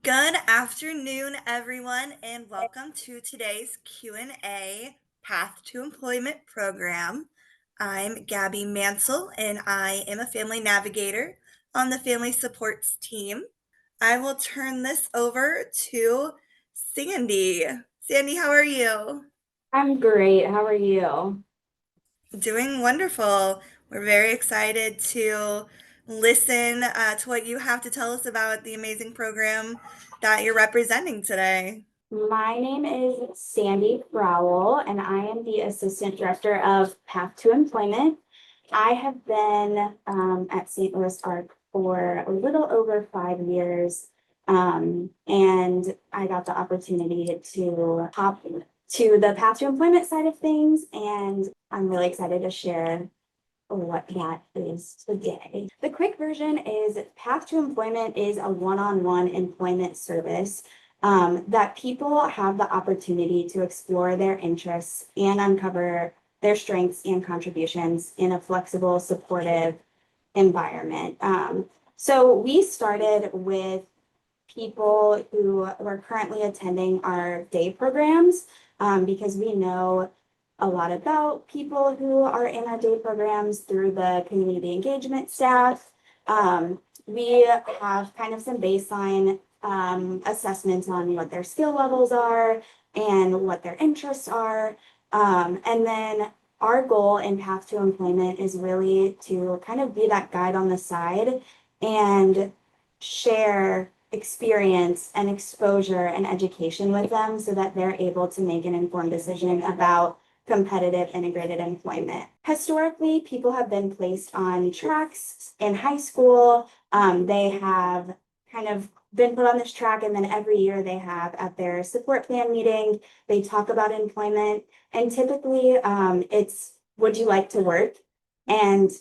Good afternoon, everyone, and welcome to today's Q&A Path to Employment program. I'm Gabby Mansell, and I am a family navigator on the family supports team. I will turn this over to Sandy. Sandy, how are you? I'm great. How are you? Doing wonderful. We're very excited to listen to what you have to tell us about the amazing program that you're representing today. My name is Sandy Crowell, and I am the Assistant Director of Path to Employment. I have been at St. Louis Arc for a little over 5 years, and I got the opportunity to hop to the Path to Employment side of things, and I'm really excited to share what that is today. The quick version is Path to Employment is a one-on-one employment service that people have the opportunity to explore their interests and uncover their strengths and contributions in a flexible, supportive environment. So we started with people who were currently attending our day programs because we know a lot about people who are in our day programs through the community engagement staff. We have kind of some baseline assessments on what their skill levels are and what their interests are. And then our goal in Path to Employment is really to kind of be that guide on the side and share experience and exposure and education with them so that they're able to make an informed decision about competitive integrated employment. Historically, people have been placed on tracks in high school. They have kind of been put on this track, and then every year they have at their support plan meeting, they talk about employment. And typically, it's would you like to work? And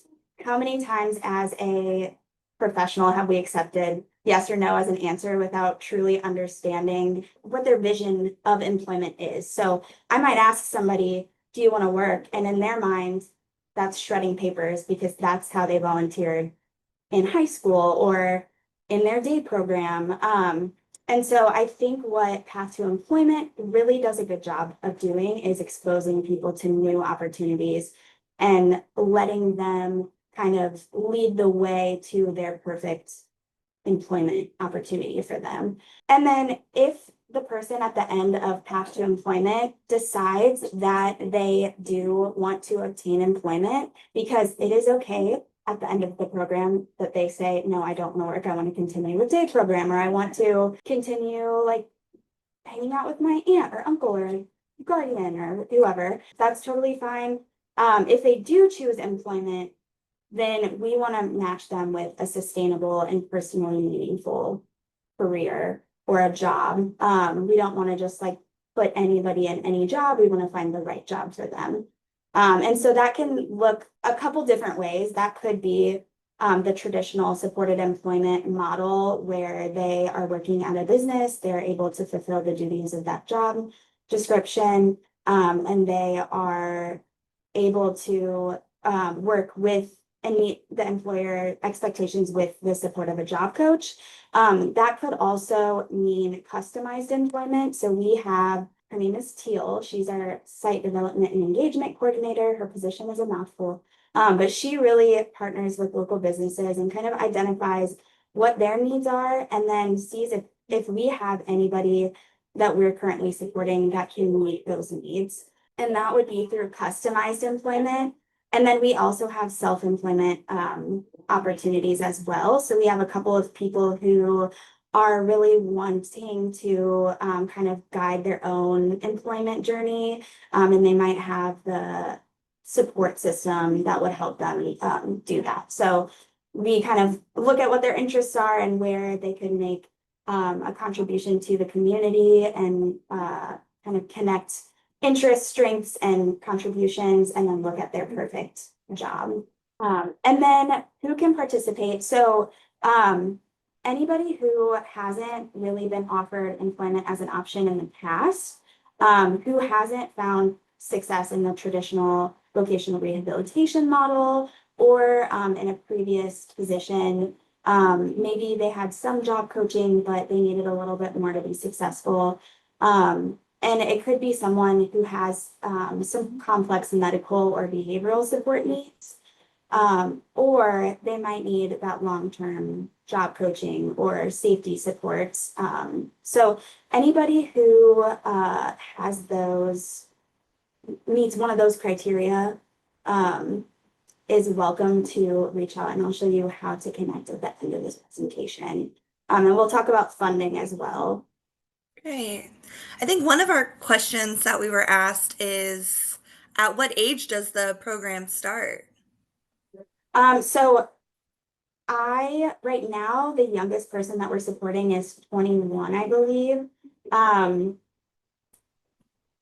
how many times as a professional have we accepted yes or no as an answer without truly understanding what their vision of employment is? So I might ask somebody, do you want to work? And in their mind, that's shredding papers because that's how they volunteered in high school or in their day program. And so I think what Path to Employment really does a good job of doing is exposing people to new opportunities and letting them kind of lead the way to their perfect employment opportunity for them. And then if the person at the end of Path to Employment decides that they do want to obtain employment, because it is okay at the end of the program that they say, no, I don't want to work. I want to continue with day program, or I want to continue like hanging out with my aunt or uncle or guardian or whoever. That's totally fine. If they do choose employment, then we want to match them with a sustainable and personally meaningful career or a job. We don't want to just like put anybody in any job. We want to find the right job for them. And so that can look a couple different ways. That could be the traditional supported employment model where they are working at a business, they're able to fulfill the duties of that job description, and they are able to work with and meet the employer expectations with the support of a job coach. That could also mean customized employment. So we have, her name is Teal. She's our site development and engagement coordinator. Her position is a mouthful, but she really partners with local businesses and kind of identifies what their needs are and then sees if we have anybody that we're currently supporting that can meet those needs. And that would be through customized employment. And then we also have self-employment opportunities as well. So we have a couple of people who are really wanting to kind of guide their own employment journey. And they might have the support system that would help them do that. So we kind of look at what their interests are and where they could make a contribution to the community and kind of connect interests, strengths, and contributions, and then look at their perfect job. And then who can participate? So anybody who hasn't really been offered employment as an option in the past, who hasn't found success in the traditional vocational rehabilitation model or in a previous position Maybe they had some job coaching, but they needed a little bit more to be successful. And it could be someone who has some complex medical or behavioral support needs. Or they might need that long-term job coaching or safety supports. So anybody who has those, meets one of those criteria, um, is welcome to reach out, and I'll show you how to connect at the end of this presentation. And we'll talk about funding as well. Great. I think one of our questions that we were asked is, at what age does the program start? So right now, the youngest person that we're supporting is 21, I believe. Um,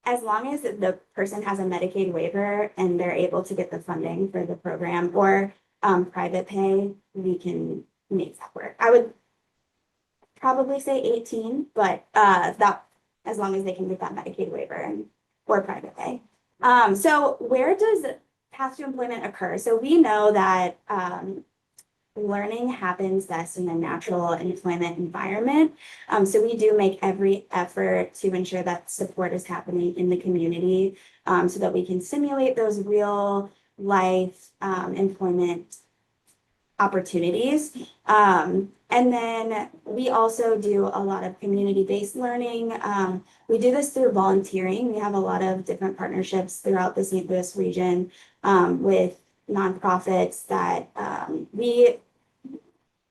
as long as the person has a Medicaid waiver and they're able to get the funding for the program or private pay, we can make that work. I would probably say 18, but that as long as they can get that Medicaid waiver and or private pay. So where does path to employment occur? So we know that learning happens best in a natural employment environment. So we do make every effort to ensure that support is happening in the community, so that we can simulate those real life employment opportunities. And then we also do a lot of community-based learning. We do this through volunteering. We have a lot of different partnerships throughout the St. Louis region with nonprofits that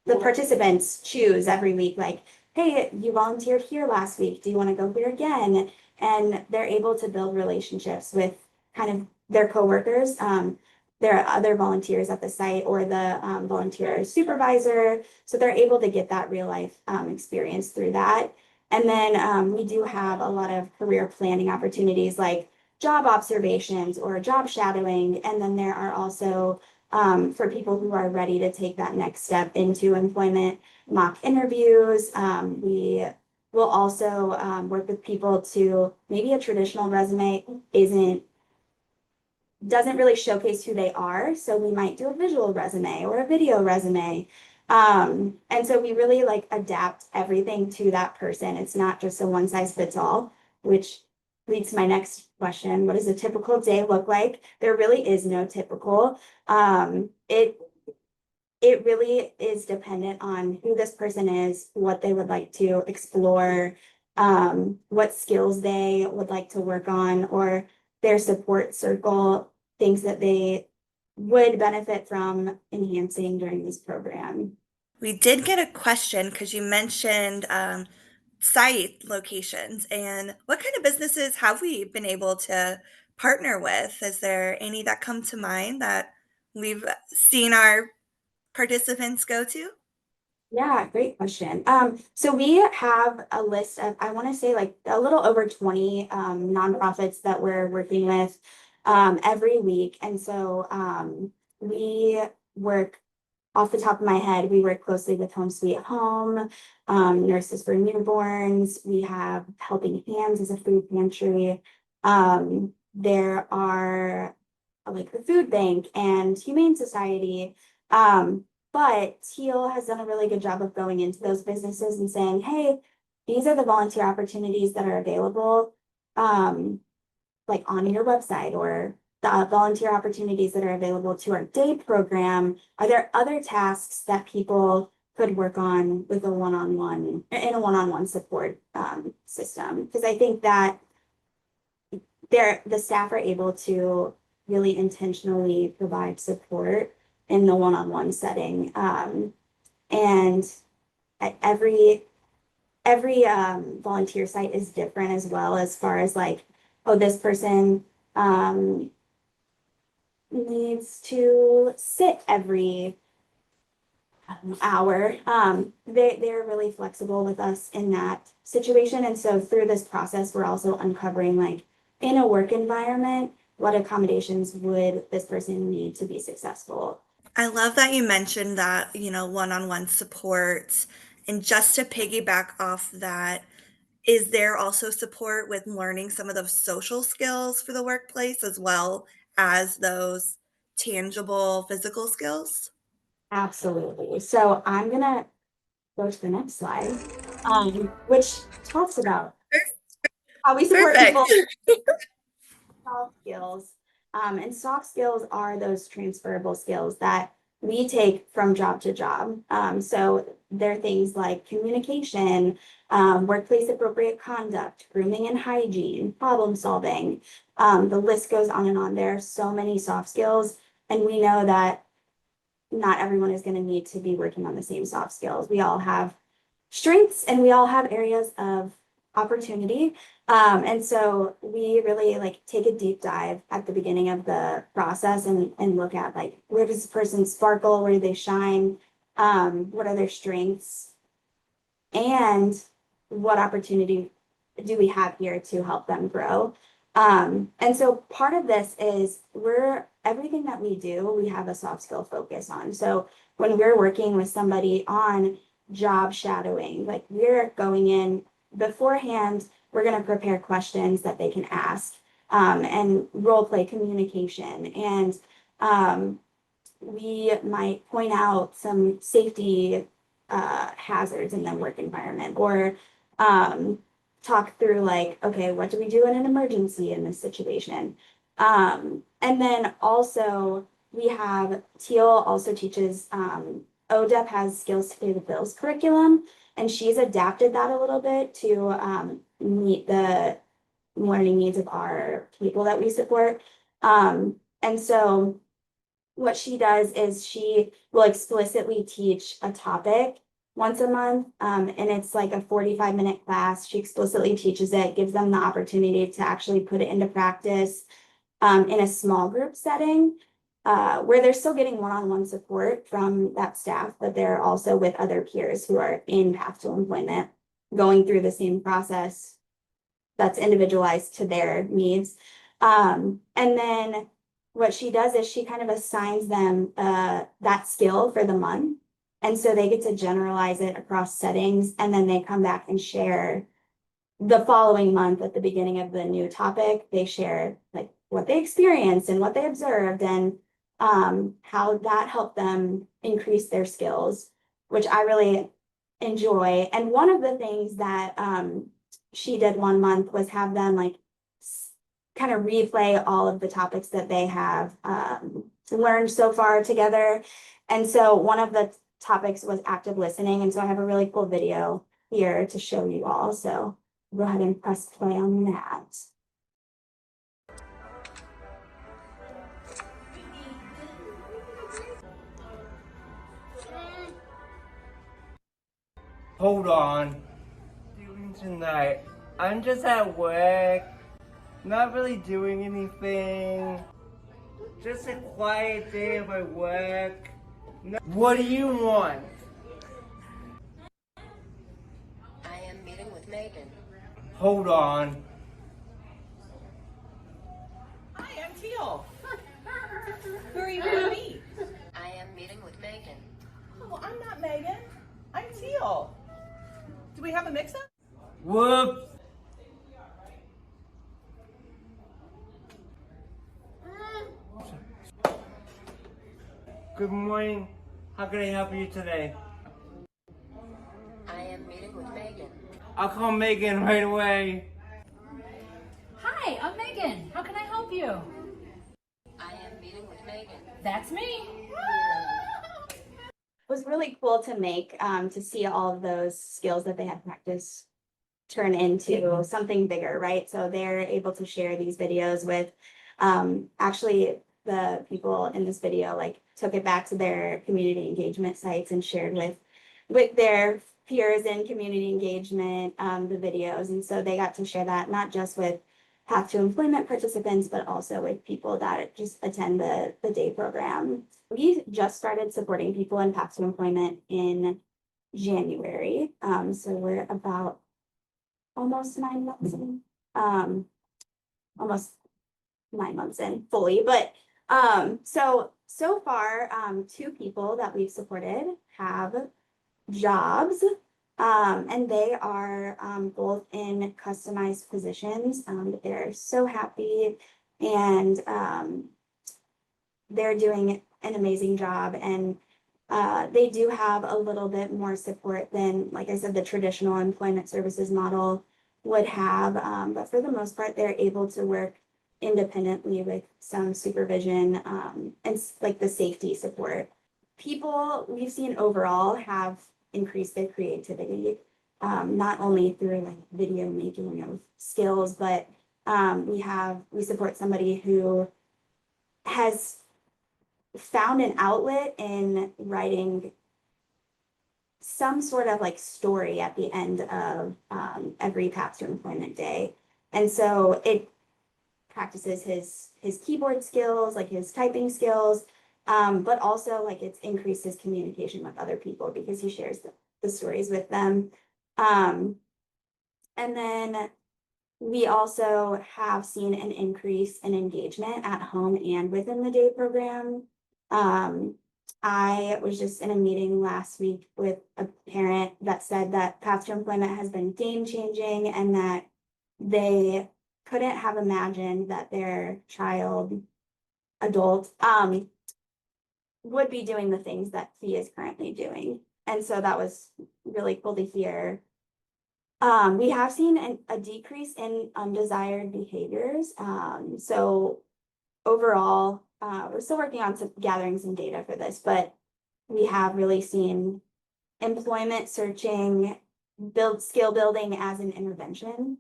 the participants choose every week, like, hey, you volunteered here last week. Do you want to go here again? And they're able to build relationships with kind of their coworkers. There are other volunteers at the site or the volunteer supervisor. So they're able to get that real life experience through that. And then we do have a lot of career planning opportunities like job observations or job shadowing. And then there are also for people who are ready to take that next step into employment, mock interviews. We will also work with people to maybe a traditional resume doesn't really showcase who they are. So we might do a visual resume or a video resume. And so we really like adapt everything to that person. It's not just a one size fits all, which leads to my next question. What does a typical day look like? There really is no typical. It really is dependent on who this person is, what they would like to explore, what skills they would like to work on, or their support circle, things that they would benefit from enhancing during this program. We did get a question because you mentioned site locations, and what kind of businesses have we been able to partner with? Is there any that come to mind that we've seen our participants go to? Yeah, great question. So we have a list of, I want to say like a little over 20 nonprofits that we're working with every week. And so we work off the top of my head, we work closely with Home Sweet Home, Nurses for Newborns. We have Helping Hands as a food pantry. There are like the food bank and Humane Society. But Teal has done a really good job of going into those businesses and saying, hey, these are the volunteer opportunities that are available, like on your website, or the volunteer opportunities that are available to our day program. Are there other tasks that people could work on with a one-on-one, in a one-on-one support system? Because I think that the staff are able to really intentionally provide support in the one-on-one setting. And at every volunteer site is different as well, as far as like, oh, this person needs to sit every hour. They're really flexible with us in that situation. And so through this process, we're also uncovering like in a work environment, what accommodations would this person need to be successful? I love that you mentioned that, one-on-one support. And just to piggyback off that, is there also support with learning some of those social skills for the workplace as well as those tangible physical skills? Absolutely. So I'm gonna go to the next slide, which talks about how we support people Perfect. soft skills. And soft skills are those transferable skills that we take from job to job. So they're things like communication, workplace appropriate conduct, grooming and hygiene, problem solving. The list goes on and on. There are so many soft skills, and we know that not everyone is going to need to be working on the same soft skills. We all have strengths and we all have areas of opportunity. And so we really like take a deep dive at the beginning of the process and look at like, where does this person sparkle? Where do they shine? What are their strengths? And what opportunity do we have here to help them grow? And so part of this is everything that we do, we have a soft skill focus on. So when we're working with somebody on job shadowing, like we're going in beforehand, we're going to prepare questions that they can ask, and role play communication. And we might point out some safety hazards in the work environment, or talk through like, okay, what do we do in an emergency in this situation? And then also we have Teal also teaches, ODEP has Skills to Pay the Bills curriculum, and she's adapted that a little bit to meet the learning needs of our people that we support. And so what she does is she will explicitly teach a topic once a month, and it's like a 45-minute class. She explicitly teaches it, gives them the opportunity to actually put it into practice in a small group setting, where they're still getting one-on-one support from that staff, but they're also with other peers who are in Path to Employment, going through the same process that's individualized to their needs. And then what she does is she kind of assigns them that skill for the month. And so they get to generalize it across settings, and then they come back and share the following month at the beginning of the new topic. They share like what they experienced and what they observed, and how that helped them increase their skills, which I really enjoy. And one of the things that she did one month was have them like kind of replay all of the topics that they have learned so far together. And so one of the topics was active listening. And so I have a really cool video here to show you all. So go ahead and press play on that. Hold on. Doing tonight. I'm just at work. Not really doing anything. Just a quiet day of my work. What do you want? I am meeting with Megan. Hold on. Hi, I'm Teal. Who are you going to meet? I am meeting with Megan. Oh, I'm not Megan. I'm Teal. Do we have a mix-up? Whoops. Good morning. How can I help you today? I am meeting with Megan. I'll call Megan right away. Hi, I'm Megan. How can I help you? I am meeting with Megan. That's me. It was really cool to make, to see all of those skills that they had practiced turn into something bigger, right? So they're able to share these videos with, actually the people in this video like took it back to their community engagement sites and shared with their peers in community engagement, the videos. And so they got to share that not just with Path to Employment participants, but also with people that just attend the day program. We just started supporting people in Path to Employment in January. So we're about almost 9 months in, almost 9 months in fully, but so far, 2 people that we've supported have jobs, and they are both in customized positions. They're so happy, and they're doing an amazing job. And They do have a little bit more support than, like I said, the traditional employment services model would have. But for the most part, they're able to work independently with some supervision, and like the safety support. People we've seen overall have increased their creativity, not only through like video making of skills, but we support somebody who has found an outlet in writing some sort of like story at the end of every Path to Employment day. And so it practices his keyboard skills, like his typing skills, but also like it's increased his communication with other people because he shares the stories with them. And then we also have seen an increase in engagement at home and within the day program. I was just in a meeting last week with a parent that said that Path to Employment has been game changing and that they couldn't have imagined that their adult, would be doing the things that he is currently doing. And so that was really cool to hear. We have seen a decrease in undesired behaviors. So overall, we're still working on gathering some data for this, but we have really seen employment searching, skill building as an intervention,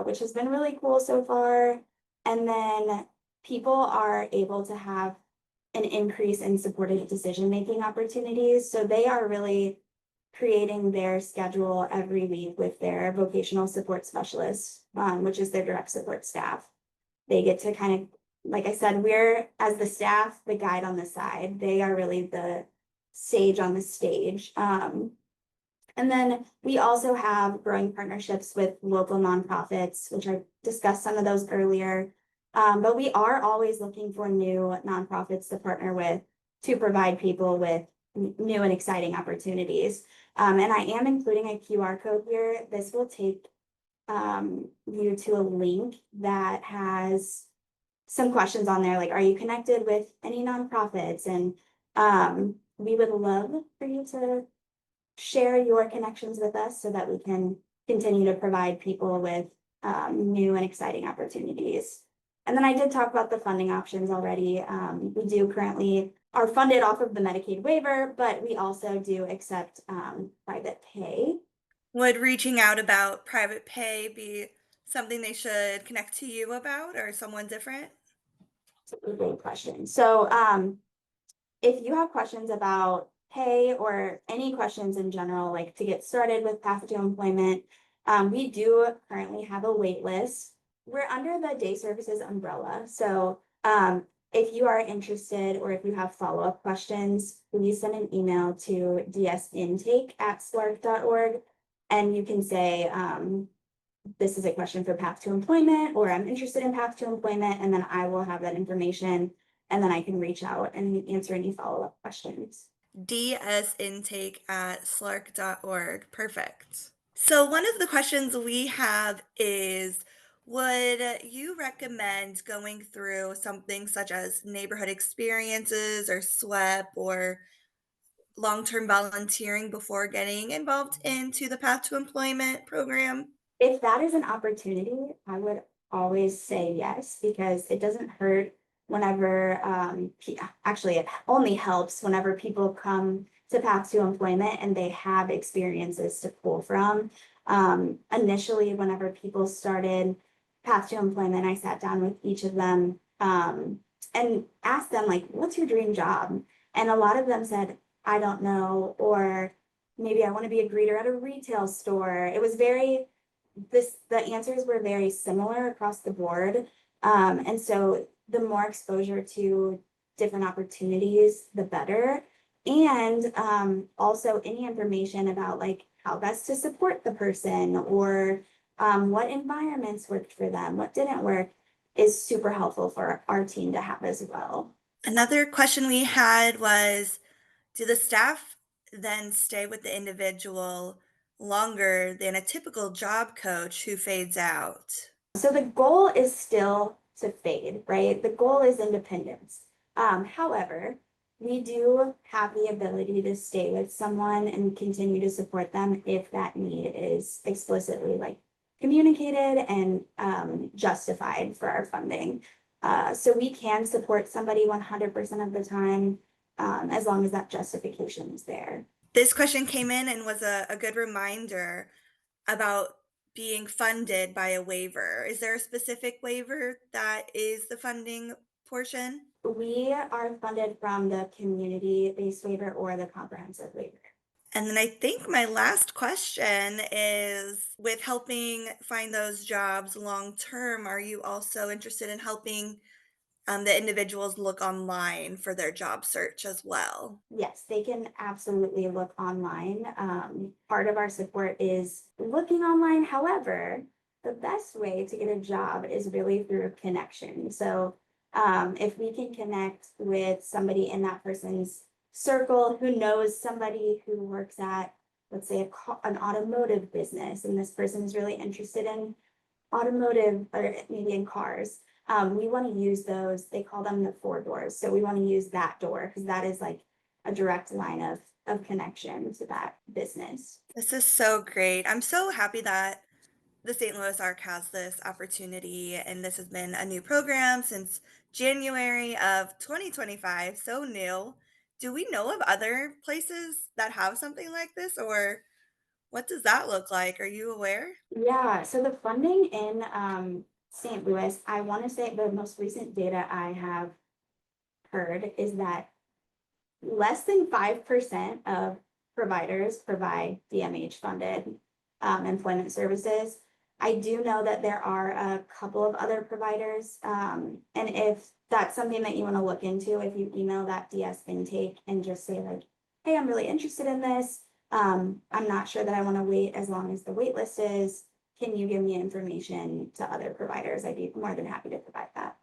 which has been really cool so far. And then people are able to have an increase in supported decision-making opportunities. So they are really creating their schedule every week with their vocational support specialists, which is their direct support staff. They get to kind of, like I said, we're, as the staff, the guide on the side. They are really the sage on the stage. And then we also have growing partnerships with local nonprofits, which I discussed some of those earlier. But we are always looking for new nonprofits to partner with to provide people with new and exciting opportunities. And I am including a QR code here. This will take you to a link that has some questions on there, like, are you connected with any nonprofits? And we would love for you to share your connections with us so that we can continue to provide people with new and exciting opportunities. And then I did talk about the funding options already. We do currently are funded off of the Medicaid waiver, but we also do accept private pay. Would reaching out about private pay be something they should connect to you about or someone different? It's a great question. So if you have questions about pay or any questions in general, like to get started with Path to Employment, we do currently have a wait list. We're under the day services umbrella. So if you are interested or if you have follow-up questions, please send an email to dsintake@slark.org. And you can say, this is a question for Path to Employment, or I'm interested in Path to Employment, and then I will have that information, and then I can reach out and answer any follow-up questions. dsintake@slark.org. Perfect. So one of the questions we have is, would you recommend going through something such as neighborhood experiences or SWEP or long-term volunteering before getting involved into the Path to Employment program? If that is an opportunity, I would always say yes, because it doesn't hurt whenever, actually, it only helps whenever people come to Path to Employment and they have experiences to pull from. Initially, whenever people started Path to Employment, I sat down with each of them and asked them, like, what's your dream job? And a lot of them said, I don't know, or maybe I want to be a greeter at a retail store. It was the answers were very similar across the board. And so the more exposure to different opportunities, the better. And also any information about like how best to support the person or what environments worked for them, what didn't work, is super helpful for our team to have as well. Another question we had was, do the staff then stay with the individual longer than a typical job coach who fades out? So the goal is still to fade, right? The goal is independence. However, We do have the ability to stay with someone and continue to support them if that need is explicitly like communicated and justified for our funding. So we can support somebody 100% of the time as long as that justification is there. This question came in and was a good reminder about being funded by a waiver. Is there a specific waiver that is the funding portion? We are funded from the community-based waiver or the comprehensive waiver. And then I think my last question is, with helping find those jobs long term, are you also interested in helping the individuals look online for their job search as well? Yes, they can absolutely look online. Part of our support is looking online. However, the best way to get a job is really through a connection. So if we can connect with somebody in that person's circle who knows somebody who works at, let's say, an automotive business, and this person is really interested in automotive or maybe in cars. We want to use those, they call them the 4 doors. So we want to use that door because that is like a direct line of connection to that business. This is so great. I'm so happy that the St. Louis Arc has this opportunity, and this has been a new program since January of 2025. So new. Do we know of other places that have something like this, or what does that look like? Are you aware? Yeah, so the funding in St. Louis, I want to say the most recent data I have heard is that less than 5% of providers provide DMH funded employment services. I do know that there are a couple of other providers. And if that's something that you want to look into, if you email that DS intake and just say like, hey, I'm really interested in this. I'm not sure that I want to wait as long as the wait list is. Can you give me information to other providers? I'd be more than happy to provide that.